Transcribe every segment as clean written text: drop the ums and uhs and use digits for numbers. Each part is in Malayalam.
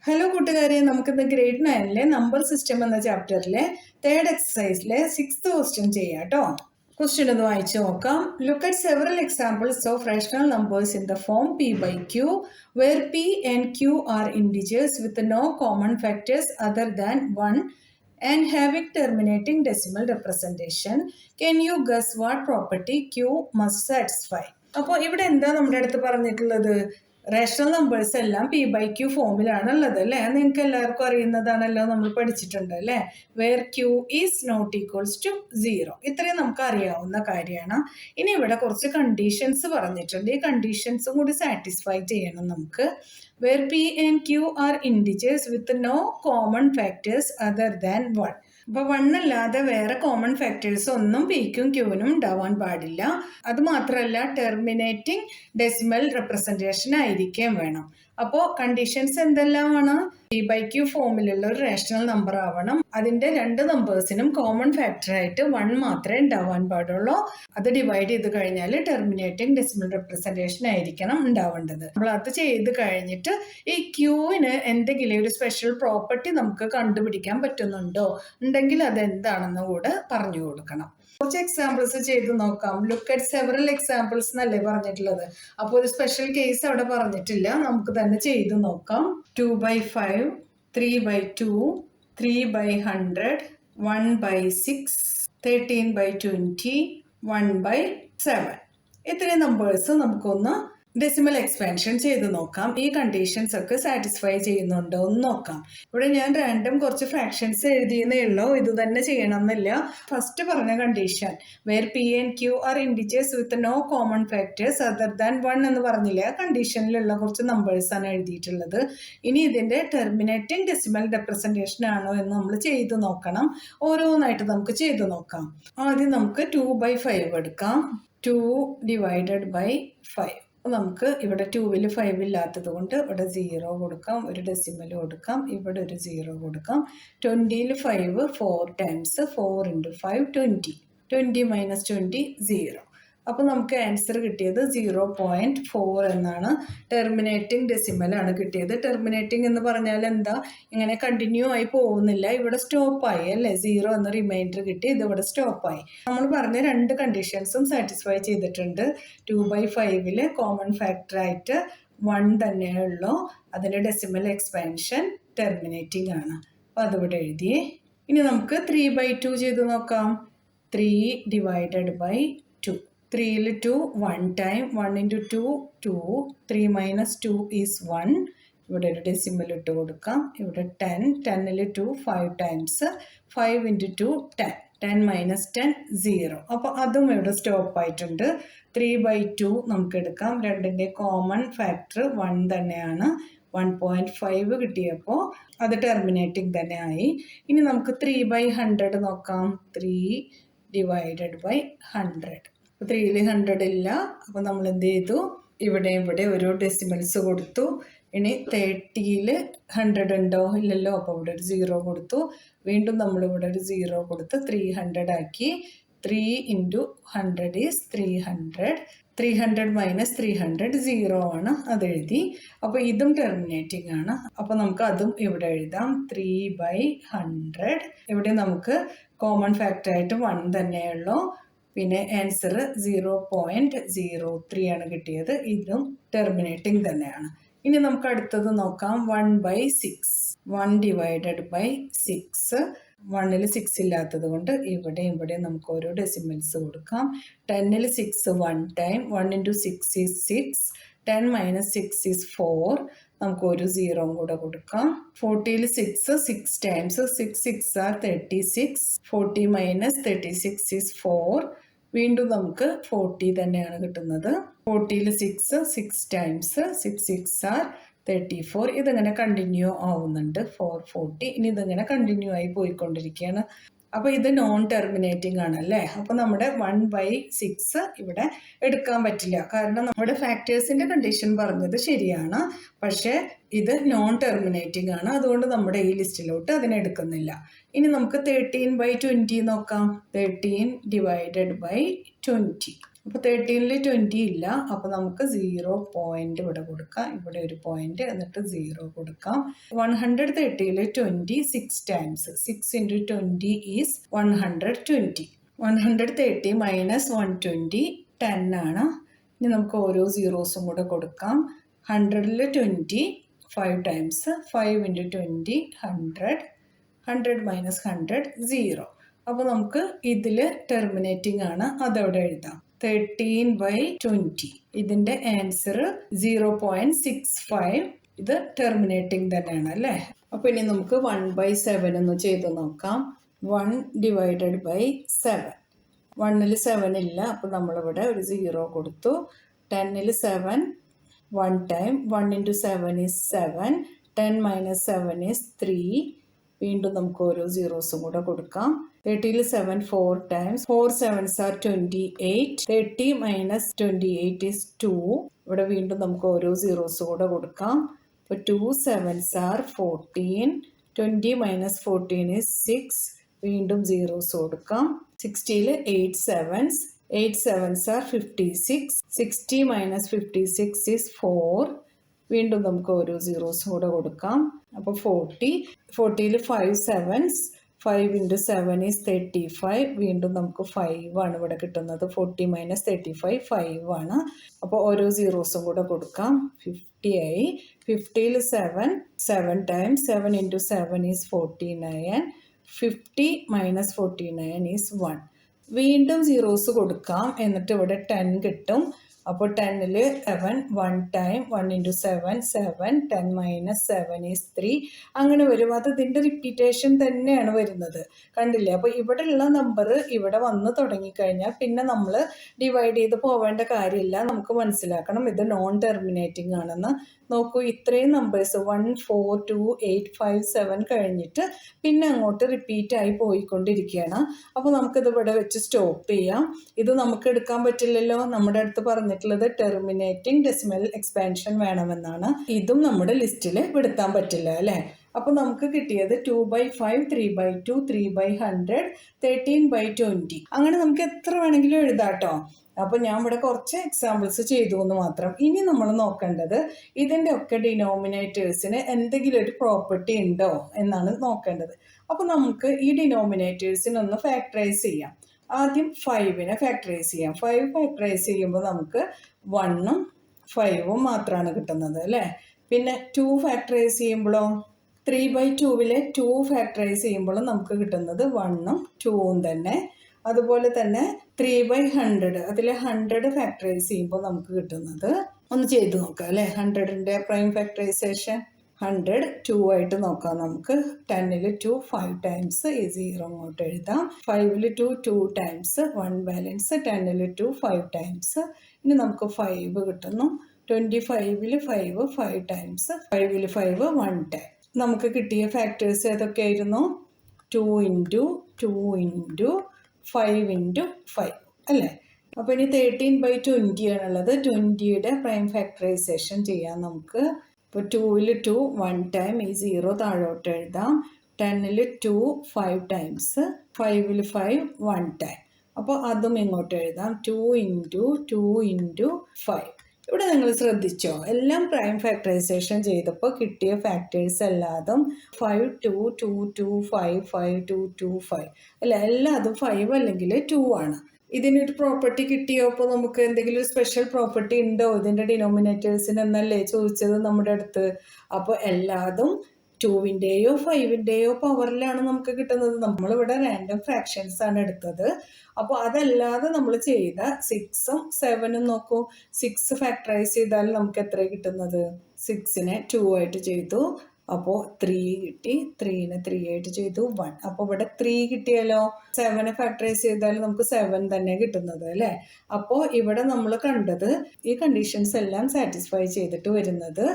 ഹലോ കൂട്ടുകാരെ, നമുക്കിന്ന് ഗ്രേഡ് 9-ലെ നമ്പർ സിസ്റ്റം എന്ന ചാപ്റ്ററിലെ തേർഡ് എക്സസൈസിലെ 6th ക്വസ്റ്റ്യൻ ചെയ്യാം കേട്ടോ. ക്വസ്റ്റ്യൻ ഒന്ന് വായിച്ചു നോക്കാം. Look at several examples of rational numbers in the form P by Q where P and Q are integers with no common factors other than 1 and having terminating decimal representation. Can you guess what property Q must satisfy? അപ്പോൾ ഇവിടെ എന്താ നമ്മുടെ അടുത്ത് പറഞ്ഞിട്ടുള്ളത്? റേഷണൽ നമ്പേഴ്സ് എല്ലാം പി ബൈ ക്യൂ ഫോമിലാണ് ഉള്ളത് അല്ലേ? നിങ്ങൾക്ക് എല്ലാവർക്കും അറിയുന്നതാണല്ലോ, നമ്മൾ പഠിച്ചിട്ടുണ്ട് അല്ലേ? Where Q is not equals to 0. ഇത്രയും നമുക്ക് അറിയാവുന്ന കാര്യമാണ്. ഇനി ഇവിടെ കുറച്ച് കണ്ടീഷൻസ് പറഞ്ഞിട്ടുണ്ട്. ഈ കണ്ടീഷൻസും കൂടി സാറ്റിസ്ഫൈ ചെയ്യണം നമുക്ക്. Where P and Q are integers with no common factors other than 1. അപ്പോൾ 1 അല്ലാതെ വേറെ കോമൺ ഫാക്ടേഴ്സ് ഒന്നും പിക്കും ക്യൂവിനും ഉണ്ടാവാൻ പാടില്ല. അത് മാത്രമല്ല, ടെർമിനേറ്റിംഗ് ഡെസിമൽ റെപ്രസെൻറ്റേഷൻ ആയിരിക്കുകയും വേണം. അപ്പോൾ കണ്ടീഷൻസ് എന്തെല്ലാമാണ്? പി ബൈ ക്യൂ ഫോമിലുള്ള ഒരു റേഷണൽ നമ്പർ ആവണം. അതിൻ്റെ 2 നമ്പേഴ്സിനും കോമൺ ഫാക്ടറായിട്ട് 1 മാത്രമേ ഉണ്ടാവാൻ പാടുള്ളൂ. അത് ഡിവൈഡ് ചെയ്ത് കഴിഞ്ഞാൽ ടെർമിനേറ്റിംഗ് ഡെസിമൽ റെപ്രസെൻറ്റേഷൻ ആയിരിക്കണം ഉണ്ടാവേണ്ടത്. നമ്മൾ അത് ചെയ്ത് കഴിഞ്ഞിട്ട് ഈ ക്യൂവിന് എന്തെങ്കിലും ഒരു സ്പെഷ്യൽ പ്രോപ്പർട്ടി നമുക്ക് കണ്ടുപിടിക്കാൻ പറ്റുന്നുണ്ടോ, ഉണ്ടെങ്കിൽ അതെന്താണെന്ന് കൂടെ പറഞ്ഞു കൊടുക്കണം. കുറച്ച് എക്സാമ്പിൾസ് ചെയ്ത് നോക്കാം. ലുക്ക് അറ്റ് സെവറൽ എക്സാമ്പിൾസ് എന്നല്ലേ പറഞ്ഞിട്ടുള്ളത്. അപ്പോൾ ഒരു സ്പെഷ്യൽ കേസ് അവിടെ പറഞ്ഞിട്ടില്ല, നമുക്ക് തന്നെ ചെയ്ത് നോക്കാം. 2/5, 3/2, 3/100, 1/6, 13/20, 1/7. ഇത്രയും നമ്പേഴ്സ് നമുക്കൊന്ന് ഡെസിമൽ എക്സ്പാൻഷൻ ചെയ്ത് നോക്കാം. ഈ കണ്ടീഷൻസ് ഒക്കെ സാറ്റിസ്ഫൈ ചെയ്യുന്നുണ്ടോ എന്ന് നോക്കാം. ഇവിടെ ഞാൻ റാൻഡം കുറച്ച് ഫ്രാക്ഷൻസ് എഴുതിയെന്നേ ഉള്ളൂ, ഇത് തന്നെ ചെയ്യണം എന്നില്ല. ഫസ്റ്റ് പറഞ്ഞ condition where P and Q are integers with no common factors other than 1 എന്ന് പറഞ്ഞില്ലേ, ആ കണ്ടീഷനിലുള്ള കുറച്ച് നമ്പേഴ്സാണ് എഴുതിയിട്ടുള്ളത്. ഇനി ഇതിൻ്റെ ടെർമിനേറ്റിംഗ് ഡെസിമൽ റെപ്രസെൻറ്റേഷൻ ആണോ എന്ന് നമ്മൾ ചെയ്ത് നോക്കണം. ഓരോന്നായിട്ട് നമുക്ക് ചെയ്ത് നോക്കാം. ആദ്യം നമുക്ക് 2/5 എടുക്കാം. 2 ഡിവൈഡഡ് ബൈ 5. നമുക്ക് ഇവിടെ 2-ൽ 5 ഇല്ലാത്തത് കൊണ്ട് ഇവിടെ 0 കൊടുക്കാം, ഒരു ഡെസിമൽ കൊടുക്കാം, ഇവിടെ ഒരു 0 കൊടുക്കാം. 20-ൽ 5 4 ടൈംസ് 4 × 5 20. 20 - 20 0. അപ്പോൾ നമുക്ക് ആൻസർ കിട്ടിയത് 0.4 എന്നാണ്. ടെർമിനേറ്റിംഗ് ഡെസിമലാണ് കിട്ടിയത്. ടെർമിനേറ്റിംഗ് എന്ന് പറഞ്ഞാൽ എന്താ, ഇങ്ങനെ കണ്ടിന്യൂ ആയി പോകുന്നില്ല, ഇവിടെ സ്റ്റോപ്പായി അല്ലേ, 0 എന്ന റിമൈൻഡർ കിട്ടി, ഇത് ഇവിടെ സ്റ്റോപ്പായി. നമ്മൾ പറഞ്ഞ 2 കണ്ടീഷൻസും സാറ്റിസ്ഫൈ ചെയ്തിട്ടുണ്ട്. 2/5-ൽ കോമൺ ഫാക്ടറായിട്ട് 1 തന്നെയേ ഉള്ളൂ. അതിൻ്റെ ഡെസിമൽ എക്സ്പാൻഷൻ ടെർമിനേറ്റിംഗ് ആണ്. അപ്പോൾ അതിവിടെ എഴുതിയേ. ഇനി നമുക്ക് 3/2 ചെയ്ത് നോക്കാം. 3 ഡിവൈഡഡ് ബൈ 2. 3-ൽ 2 1 time, 1 × 2 2, 3 - 2 is 1. ഇവിടെ ഒരു ഡെസിമൽ ഇട്ട് കൊടുക്കാം. ഇവിടെ 10, 10-ൽ 2 5 ടൈംസ് 5 × 2 10. 10 - 10 0. അപ്പോൾ അതും ഇവിടെ സ്റ്റോപ്പ് ആയിട്ടുണ്ട്. 3/2 നമുക്ക് എടുക്കാം. 2ൻ്റെ കോമൺ ഫാക്ടർ 1 തന്നെയാണ്. 1.5 കിട്ടിയപ്പോൾ അത് ടെർമിനേറ്റിംഗ് തന്നെ ആയി. ഇനി നമുക്ക് 3/100 നോക്കാം. 3 ഡിവൈഡഡ് ബൈ 100. 3-ൽ 100 ഇല്ല, അപ്പോൾ നമ്മൾ എന്ത് ചെയ്തു, ഇവിടെ ഒരു ഡെസിമൽസ് കൊടുത്തു. ഇനി 30-ൽ 100 ഉണ്ടോ, ഇല്ലല്ലോ, അപ്പോൾ ഇവിടെ ഒരു 0 കൊടുത്തു. വീണ്ടും നമ്മളിവിടെ ഒരു 0 കൊടുത്ത് 300 ആക്കി. 3 × 100 ഈസ് 300. 300 - 300 0 ആണ്, അതെഴുതി. അപ്പോൾ ഇതും ടെർമിനേറ്റിംഗ് ആണ്. അപ്പോൾ നമുക്ക് അതും ഇവിടെ എഴുതാം. 3/100. ഇവിടെ നമുക്ക് കോമൺ ഫാക്ടറായിട്ട് 1 തന്നെയുള്ളൂ. പിന്നെ ആൻസർ 0.03 ആണ് കിട്ടിയത്. ഇതും ടെർമിനേറ്റിംഗ് തന്നെയാണ്. ഇനി നമുക്ക് അടുത്തത് നോക്കാം. 1/6. 1 ഡിവൈഡഡ് ബൈ 6. 1-ൽ 6 ഇല്ലാത്തത് കൊണ്ട് ഇവിടെ നമുക്ക് ഓരോ ഡെസിമൽസ് കൊടുക്കാം. 10-ൽ 6 1 ടൈം, 1 × 6 ഈസ് 6. 10 - 6 ഈസ് 4. നമുക്ക് ഒരു 0 കൂടെ കൊടുക്കാം. 40-ൽ 6 6 ടൈംസ് 6 6 ആർ 36. 40 - 36 ഈസ് 4. വീണ്ടും നമുക്ക് 40 തന്നെയാണ് കിട്ടുന്നത്. 40-ൽ 6 6 ടൈംസ് 6 6 ആർ 34. ഇതിങ്ങനെ കണ്ടിന്യൂ ആവുന്നുണ്ട്. 440. ഇനി ഇതിങ്ങനെ കണ്ടിന്യൂ ആയി പോയിക്കൊണ്ടിരിക്കുകയാണ്. അപ്പോൾ ഇത് നോൺ ടെർമിനേറ്റിംഗ് ആണല്ലേ. അപ്പോൾ നമ്മുടെ 1/6 ഇവിടെ എടുക്കാൻ പറ്റില്ല, കാരണം നമ്മുടെ ഫാക്ടേഴ്സിൻ്റെ കണ്ടീഷൻ പറഞ്ഞത് ശരിയാണ്, പക്ഷേ ഇത് നോൺ ടെർമിനേറ്റിംഗ് ആണ്. അതുകൊണ്ട് നമ്മുടെ ഈ ലിസ്റ്റിലോട്ട് അതിനെ എടുക്കുന്നില്ല. ഇനി നമുക്ക് 13/20 നോക്കാം. 13 ഡിവൈഡഡ് ബൈ 20. അപ്പോൾ 13-ൽ 20 ഇല്ല. അപ്പോൾ നമുക്ക് 0 പോയിന്റ് ഇവിടെ കൊടുക്കാം, ഇവിടെ ഒരു പോയിന്റ്, എന്നിട്ട് 0 കൊടുക്കാം. 130-ൽ 20 6 ടൈംസ്. 6 × 20 ഈസ് 120. 130 മൈനസ് 120 10 ആണ്. ഇനി നമുക്ക് ഓരോ സീറോസും കൂടെ കൊടുക്കാം. 100-ൽ 20 5 ടൈംസ്. 5 × 20 100. 100 മൈനസ് 100 0. അപ്പോൾ നമുക്ക് ഇതിൽ ടെർമിനേറ്റിംഗ് ആണ്, അതവിടെ എഴുതാം. 13/20. ഇതിൻ്റെ ആൻസർ 0.65. ഇത് ടെർമിനേറ്റിംഗ് തന്നെയാണ് അല്ലേ. അപ്പോൾ ഇനി നമുക്ക് 1/7 ഒന്ന് ചെയ്ത് നോക്കാം. 1 / 7. 1-ൽ 7 ഇല്ല, അപ്പോൾ നമ്മളിവിടെ ഒരു 0 കൊടുത്തു. 10-ൽ 7 1 ടൈം. 1 × 7 ഈസ് 7. 10 minus 7 is 3. വീണ്ടും നമുക്ക് ഓരോ സീറോസും കൂടെ കൊടുക്കാം. 30-ൽ 7 4 times. 4 7s are 28. 30 minus 28 is 2. ഇവിടെ വീണ്ടും നമുക്ക് ഓരോ സീറോസ് കൂടെ കൊടുക്കാം. അപ്പോൾ 2 7s are 14. 20 minus 14 is 6. വീണ്ടും സീറോസ് കൊടുക്കാം. 60-ൽ 8 7s. 8 7s are 56. 60 minus 56 is 4. വീണ്ടും നമുക്ക് ഓരോ സീറോസ് കൂടെ കൊടുക്കാം. അപ്പോൾ 40. 40-ൽ 5 7s. 5 × 7 ഈസ് 35. വീണ്ടും നമുക്ക് 5 ആണ് ഇവിടെ കിട്ടുന്നത്. 40 മൈനസ് 35 5 ആണ്. അപ്പോൾ ഓരോ സീറോസും കൂടെ കൊടുക്കാം. 50 ആയി. 50-ൽ 7 ടൈംസ്. 7 × 7 ഈസ് 49. 50 minus 49 is 1. വീണ്ടും സീറോസ് കൊടുക്കാം, എന്നിട്ട് ഇവിടെ 10 കിട്ടും. അപ്പോൾ 10-ൽ 7 1 ടൈം. 1 × 7 7. 10 minus 7 is 3. അങ്ങനെ വരും. അത് ഇതിൻ്റെ റിപ്പീറ്റേഷൻ തന്നെയാണ് വരുന്നത്, കണ്ടില്ലേ. അപ്പോൾ ഇവിടെയുള്ള നമ്പർ ഇവിടെ വന്ന് തുടങ്ങിക്കഴിഞ്ഞാൽ പിന്നെ നമ്മൾ ഡിവൈഡ് ചെയ്ത് പോവേണ്ട കാര്യമില്ല. നമുക്ക് മനസ്സിലാക്കണം ഇത് നോൺ ടെർമിനേറ്റിംഗ് ആണെന്ന്. നോക്കൂ, ഇത്രയും നമ്പേഴ്സ് 1 4 2 8 5 7 കഴിഞ്ഞിട്ട് പിന്നെ അങ്ങോട്ട് റിപ്പീറ്റ് ആയി പോയിക്കൊണ്ടിരിക്കുകയാണ്. അപ്പോൾ നമുക്കിത് ഇവിടെ വെച്ച് സ്റ്റോപ്പ് ചെയ്യാം. ഇത് നമുക്ക് എടുക്കാൻ പറ്റില്ലല്ലോ. നമ്മുടെ അടുത്ത് പറഞ്ഞിട്ടുള്ളത് ടെർമിനേറ്റിംഗ് ഡെസിമൽ എക്സ്പാൻഷൻ വേണമെന്നാണ്. ഇതും നമ്മുടെ ലിസ്റ്റിൽ പെടുത്താൻ പറ്റില്ല അല്ലേ. അപ്പോൾ നമുക്ക് കിട്ടിയത് 2/5 3/2 3/100 13/20. അങ്ങനെ നമുക്ക് എത്ര വേണമെങ്കിലും എഴുതാട്ടോ. അപ്പോൾ ഞാൻ ഇവിടെ കുറച്ച് എക്സാമ്പിൾസ് ചെയ്തു എന്ന് മാത്രം. ഇനി നമ്മൾ നോക്കേണ്ടത് ഇതിൻ്റെ ഒക്കെ ഡിനോമിനേറ്റേഴ്സിന് എന്തെങ്കിലും ഒരു പ്രോപ്പർട്ടി ഉണ്ടോ എന്നാണ് നോക്കേണ്ടത്. അപ്പോൾ നമുക്ക് ഈ ഡിനോമിനേറ്റേഴ്സിനൊന്ന് ഫാക്ടറൈസ് ചെയ്യാം. ആദ്യം 5-നെ ഫാക്ടറൈസ് ചെയ്യാം. 5 ഫാക്ടറൈസ് ചെയ്യുമ്പോൾ നമുക്ക് 1ഉം 5ഉം മാത്രമാണ് കിട്ടുന്നത് അല്ലേ. പിന്നെ 2 ഫാക്ടറൈസ് ചെയ്യുമ്പോഴോ 3/2-ൽ 2 ഫാക്ടറൈസ് ചെയ്യുമ്പോൾ നമുക്ക് കിട്ടുന്നത് 1ഉം 2ഉം തന്നെ. അതുപോലെ തന്നെ 3/100, അതിൽ 100 ഫാക്ടറൈസ് ചെയ്യുമ്പോൾ നമുക്ക് കിട്ടുന്നത്, ഒന്ന് ചെയ്ത് നോക്കാം അല്ലേ. 100-ൻ്റെ പ്രൈം ഫാക്ടറൈസേഷൻ 100 2 ആയിട്ട് നോക്കാം നമുക്ക്. 10-ൽ 2 5 ടൈംസ് ഈ 0 അങ്ങോട്ട് എഴുതാം. 5-ൽ 2 2 ടൈംസ് 1 ബാലൻസ്. 10-ൽ 2 5 ടൈംസ്. ഇനി നമുക്ക് 5 കിട്ടുന്നു. 25-ൽ 5 5 ടൈംസ്. 5-ൽ 5 1 ടൈം. നമുക്ക് കിട്ടിയ ഫാക്ടേഴ്സ് ഏതൊക്കെയായിരുന്നു? 2 × 2 × 5 × 5 അല്ലേ. അപ്പോൾ ഇനി 13/20 ആണുള്ളത്. 20-യുടെ പ്രൈം ഫാക്ടറൈസേഷൻ ചെയ്യാം നമുക്ക്. ഇപ്പോൾ 2-ൽ 2 1 ടൈം. ഈ 0 താഴോട്ട് എഴുതാം. 10-ൽ 2 5 ടൈംസ്. 5-ൽ 5 1 ടൈം. അപ്പോൾ അതും ഇങ്ങോട്ട് എഴുതാം. 2 × 2 × 5. ഇവിടെ നിങ്ങൾ ശ്രദ്ധിച്ചോ, എല്ലാം പ്രൈം ഫാക്ടറൈസേഷൻ ചെയ്തപ്പോൾ കിട്ടിയ ഫാക്ടേഴ്സ് എല്ലാതും 5 2 2 2 5 5 2 2 5 അല്ല, എല്ലാതും 5 അല്ലെങ്കിൽ 2 ആണ്. ഇതിനൊരു പ്രോപ്പർട്ടി കിട്ടിയോ? അപ്പോൾ നമുക്ക് എന്തെങ്കിലും ഒരു സ്പെഷ്യൽ പ്രോപ്പർട്ടി ഉണ്ടോ ഇതിൻ്റെ ഡിനോമിനേറ്റേഴ്സിന് എന്നല്ലേ ചോദിച്ചത് നമ്മുടെ അടുത്ത്. അപ്പോൾ എല്ലാതും 2-ൻ്റെയോ 5-ൻ്റെയോ പവറിലാണ് നമുക്ക് കിട്ടുന്നത്. നമ്മളിവിടെ റാൻഡം ഫ്രാക്ഷൻസ് ആണ് എടുത്തത്. അപ്പോൾ അതല്ലാതെ നമ്മൾ ചെയ്ത 6ഉം 7ഉം നോക്കൂ. 6 ഫാക്ടറൈസ് ചെയ്താൽ നമുക്ക് എത്ര കിട്ടുന്നത്? 6-നെ 2 ആയിട്ട് ചെയ്തു, അപ്പോൾ 3 കിട്ടി. 3-നെ 3 ആയിട്ട് ചെയ്തു 1. അപ്പോൾ ഇവിടെ 3 കിട്ടിയല്ലോ. 7 ഫാക്ടറൈസ് ചെയ്താൽ നമുക്ക് 7 തന്നെ കിട്ടുന്നത് അല്ലേ. അപ്പോൾ ഇവിടെ നമ്മൾ കണ്ടത് ഈ കണ്ടീഷൻസ് എല്ലാം സാറ്റിസ്ഫൈ ചെയ്തിട്ട് വരുന്നത്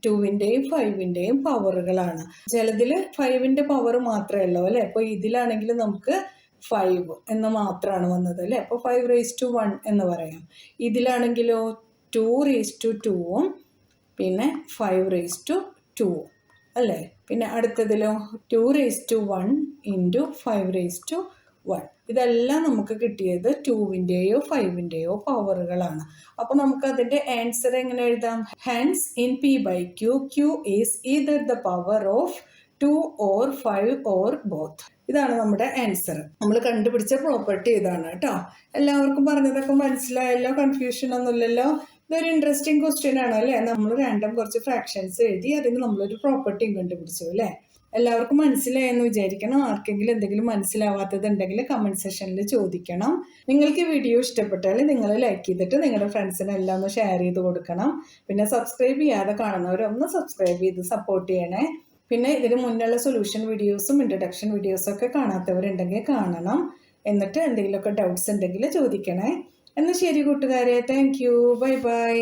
2-ൻ്റെയും 5-ൻ്റെയും പവറുകളാണ്. ചിലതിൽ 5-ൻ്റെ പവർ മാത്രമേ ഉള്ളൂ അല്ലേ. അപ്പോൾ ഇതിലാണെങ്കിൽ നമുക്ക് 5 എന്ന് മാത്രമാണ് വന്നത് അല്ലേ. അപ്പോൾ 5⁻1 എന്ന് പറയാം. ഇതിലാണെങ്കിലോ 2⁻2ഉം പിന്നെ 5⁻2 അല്ലേ. പിന്നെ അടുത്തതിലോ 2⁻1 × 5⁻1 1. ഇതെല്ലാം നമുക്ക് കിട്ടിയത് 2-ൻ്റെയോ 5-ൻ്റെയോ പവറുകളാണ്. അപ്പോൾ നമുക്ക് അതിൻ്റെ ആൻസർ എങ്ങനെ എഴുതാം? Hence in P/Q, Q is either the power of 2 or 5 or both. ഇതാണ് നമ്മുടെ ആൻസർ. നമ്മൾ കണ്ടുപിടിച്ച പ്രോപ്പർട്ടി ഇതാണ് കേട്ടോ. എല്ലാവർക്കും പറഞ്ഞതൊക്കെ മനസ്സിലായല്ലോ? കൺഫ്യൂഷൻ ഒന്നുമില്ലല്ലോ? ഇതൊരു ഇൻട്രസ്റ്റിംഗ് ക്വസ്റ്റ്യൻ ആണ് അല്ലേ? നമ്മൾ റാൻഡം കുറച്ച് ഫ്രാക്ഷൻസ് എഴുതി അതിന് നമ്മളൊരു പ്രോപ്പർട്ടിയും കണ്ടുപിടിച്ചു അല്ലേ? എല്ലാവർക്കും മനസ്സിലായെന്ന് വിചാരിക്കണം. ആർക്കെങ്കിലും എന്തെങ്കിലും മനസ്സിലാവാത്തതുണ്ടെങ്കിൽ കമൻറ്റ് സെക്ഷനിൽ ചോദിക്കണം. നിങ്ങൾക്ക് വീഡിയോ ഇഷ്ടപ്പെട്ടാൽ നിങ്ങൾ ലൈക്ക് ചെയ്തിട്ട് നിങ്ങളുടെ ഫ്രണ്ട്സിനെല്ലാം ഒന്ന് ഷെയർ ചെയ്ത് കൊടുക്കണം. പിന്നെ സബ്സ്ക്രൈബ് ചെയ്യാതെ കാണുന്നവരൊന്ന് സബ്സ്ക്രൈബ് ചെയ്ത് സപ്പോർട്ട് ചെയ്യണേ. പിന്നെ ഇതിന് മുന്നുള്ള സൊല്യൂഷൻ വീഡിയോസും ഇൻട്രഡക്ഷൻ വീഡിയോസും ഒക്കെ കാണാത്തവരുണ്ടെങ്കിൽ കാണണം. എന്നിട്ട് എന്തെങ്കിലുമൊക്കെ ഡൗട്ട്സ് ഉണ്ടെങ്കിൽ ചോദിക്കണേ. എന്നാൽ ശരി കൂട്ടുകാരെ, താങ്ക് യു, ബൈ ബൈ.